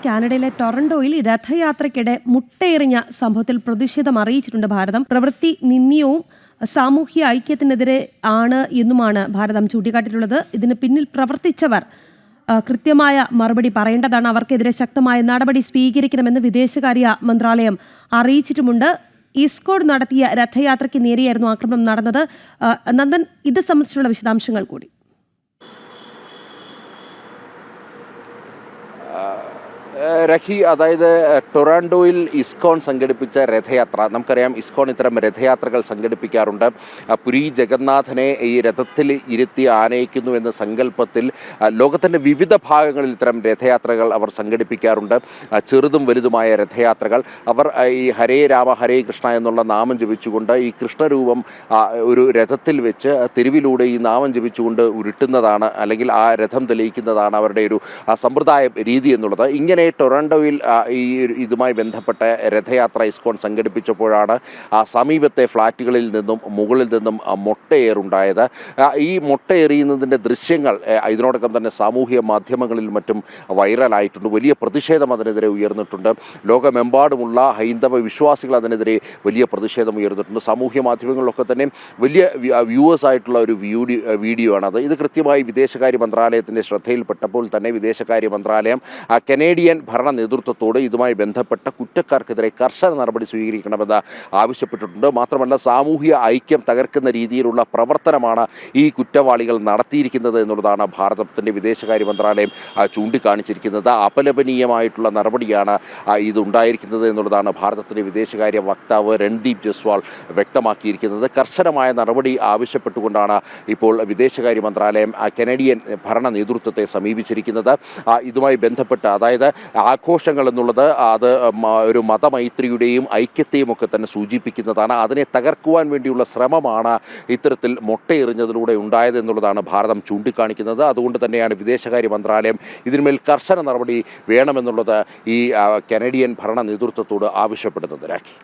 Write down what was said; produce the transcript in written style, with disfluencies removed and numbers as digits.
കാനഡയിലെ ടൊറന്റോയിൽ രഥയാത്രയ്ക്കിടെ മുട്ടയെറിഞ്ഞ സംഭവത്തിൽ പ്രതിഷേധം അറിയിച്ചിട്ടുണ്ട് ഭാരതം. പ്രവൃത്തി നിന്ദ്യവും സാമൂഹ്യ ഐക്യത്തിനെതിരെ ആണ് എന്നുമാണ് ഭാരതം ചൂണ്ടിക്കാട്ടിയിട്ടുള്ളത്. ഇതിന് പിന്നിൽ പ്രവർത്തിച്ചവർ കൃത്യമായ മറുപടി പറയേണ്ടതാണ്. അവർക്കെതിരെ ശക്തമായ നടപടി സ്വീകരിക്കണമെന്ന് വിദേശകാര്യ മന്ത്രാലയം അറിയിച്ചിട്ടുമുണ്ട്. ഇസ്കോൺ നടത്തിയ രഥയാത്രയ്ക്ക് നേരെയായിരുന്നു ആക്രമണം നടന്നത്. നന്ദൻ, ഇത് സംബന്ധിച്ചുള്ള വിശദാംശങ്ങൾ കൂടി. രഹി, അതായത് ടൊറാൻഡോയിൽ ഇസ്കോൺ സംഘടിപ്പിച്ച രഥയാത്ര, നമുക്കറിയാം ഇസ്കോൺ ഇത്തരം രഥയാത്രകൾ സംഘടിപ്പിക്കാറുണ്ട്. പുരി ജഗന്നാഥനെ ഈ രഥത്തിൽ ഇരുത്തി ആനയിക്കുന്നു എന്ന സങ്കല്പത്തിൽ ലോകത്തിൻ്റെ വിവിധ ഭാഗങ്ങളിൽ ഇത്തരം രഥയാത്രകൾ അവർ സംഘടിപ്പിക്കാറുണ്ട്. ചെറുതും വലുതുമായ രഥയാത്രകൾ. അവർ ഈ ഹരേ രാമ ഹരേ കൃഷ്ണ എന്നുള്ള നാമം ജപിച്ചുകൊണ്ട് ഈ കൃഷ്ണരൂപം ഒരു രഥത്തിൽ വെച്ച് തെരുവിലൂടെ ഈ നാമം ജപിച്ചുകൊണ്ട് ഉരുട്ടുന്നതാണ്, അല്ലെങ്കിൽ ആ രഥം തെളിയിക്കുന്നതാണ് അവരുടെ ഒരു സമ്പ്രദായ രീതി എന്നുള്ളത്. ഇങ്ങനെ ടൊറാൻഡോയിൽ ഇതുമായി ബന്ധപ്പെട്ട രഥയാത്ര ഇസ്കോൺ സംഘടിപ്പിച്ചപ്പോഴാണ് സമീപത്തെ ഫ്ളാറ്റുകളിൽ നിന്നും മുകളിൽ നിന്നും മൊട്ടയേറുണ്ടായത്. ഈ മൊട്ടയെറിയുന്നതിൻ്റെ ദൃശ്യങ്ങൾ ഇതിനോടകം തന്നെ സാമൂഹിക മാധ്യമങ്ങളിൽ മറ്റും വൈറലായിട്ടുണ്ട്. വലിയ പ്രതിഷേധം അതിനെതിരെ ഉയർന്നിട്ടുണ്ട്. ലോകമെമ്പാടുമുള്ള ഹൈന്ദവ വിശ്വാസികൾ അതിനെതിരെ വലിയ പ്രതിഷേധം ഉയർന്നിട്ടുണ്ട്. സാമൂഹ്യ മാധ്യമങ്ങളിലൊക്കെ തന്നെ വലിയ വ്യൂവേഴ്സ് ആയിട്ടുള്ള ഒരു വീഡിയോ ആണത്. ഇത് കൃത്യമായി വിദേശകാര്യ മന്ത്രാലയത്തിൻ്റെ ശ്രദ്ധയിൽപ്പെട്ടപ്പോൾ തന്നെ വിദേശകാര്യ മന്ത്രാലയം കനേഡിയൻ ഭരണ നേതൃത്വത്തോട് ഇതുമായി ബന്ധപ്പെട്ട കുറ്റക്കാർക്കെതിരെ കർശന നടപടി സ്വീകരിക്കണമെന്ന് ആവശ്യപ്പെട്ടിട്ടുണ്ട്. മാത്രമല്ല, സാമൂഹിക ഐക്യം തകർക്കുന്ന രീതിയിലുള്ള പ്രവർത്തനമാണ് ഈ കുറ്റവാളികൾ നടത്തിയിരിക്കുന്നത് എന്നുള്ളതാണ് ഭാരതത്തിൻ്റെ വിദേശകാര്യ മന്ത്രാലയം ചൂണ്ടിക്കാണിച്ചിരിക്കുന്നത്. അപലപനീയമായിട്ടുള്ള നടപടിയാണ് ഇതുണ്ടായിരിക്കുന്നത് എന്നുള്ളതാണ് ഭാരതത്തിൻ്റെ വിദേശകാര്യ വക്താവ് രൺദീപ് ജയ്സ്വാൾ വ്യക്തമാക്കിയിരിക്കുന്നത്. കർശനമായ നടപടി ആവശ്യപ്പെട്ടുകൊണ്ടാണ് ഇപ്പോൾ വിദേശകാര്യ മന്ത്രാലയം കനേഡിയൻ ഭരണ നേതൃത്വത്തെ സമീപിച്ചിരിക്കുന്നത്. ഇതുമായി ബന്ധപ്പെട്ട്, അതായത് ആഘോഷങ്ങൾ എന്നുള്ളത് അത് ഒരു മതമൈത്രിയുടെയും ഐക്യത്തെയും ഒക്കെ തന്നെ സൂചിപ്പിക്കുന്നതാണ്. അതിനെ തകർക്കുവാൻ വേണ്ടിയുള്ള ശ്രമമാണ് ഇത്തരത്തിൽ മൊട്ടയെറിഞ്ഞതിലൂടെ ഉണ്ടായത് എന്നുള്ളതാണ് ഭാരതം ചൂണ്ടിക്കാണിക്കുന്നത്. അതുകൊണ്ട് തന്നെയാണ് വിദേശകാര്യ മന്ത്രാലയം ഇതിന്മേൽ കർശന നടപടി വേണമെന്നുള്ളത് ഈ കനേഡിയൻ ഭരണ നേതൃത്വത്തോട് ആവശ്യപ്പെടുന്നത്. രാഖി.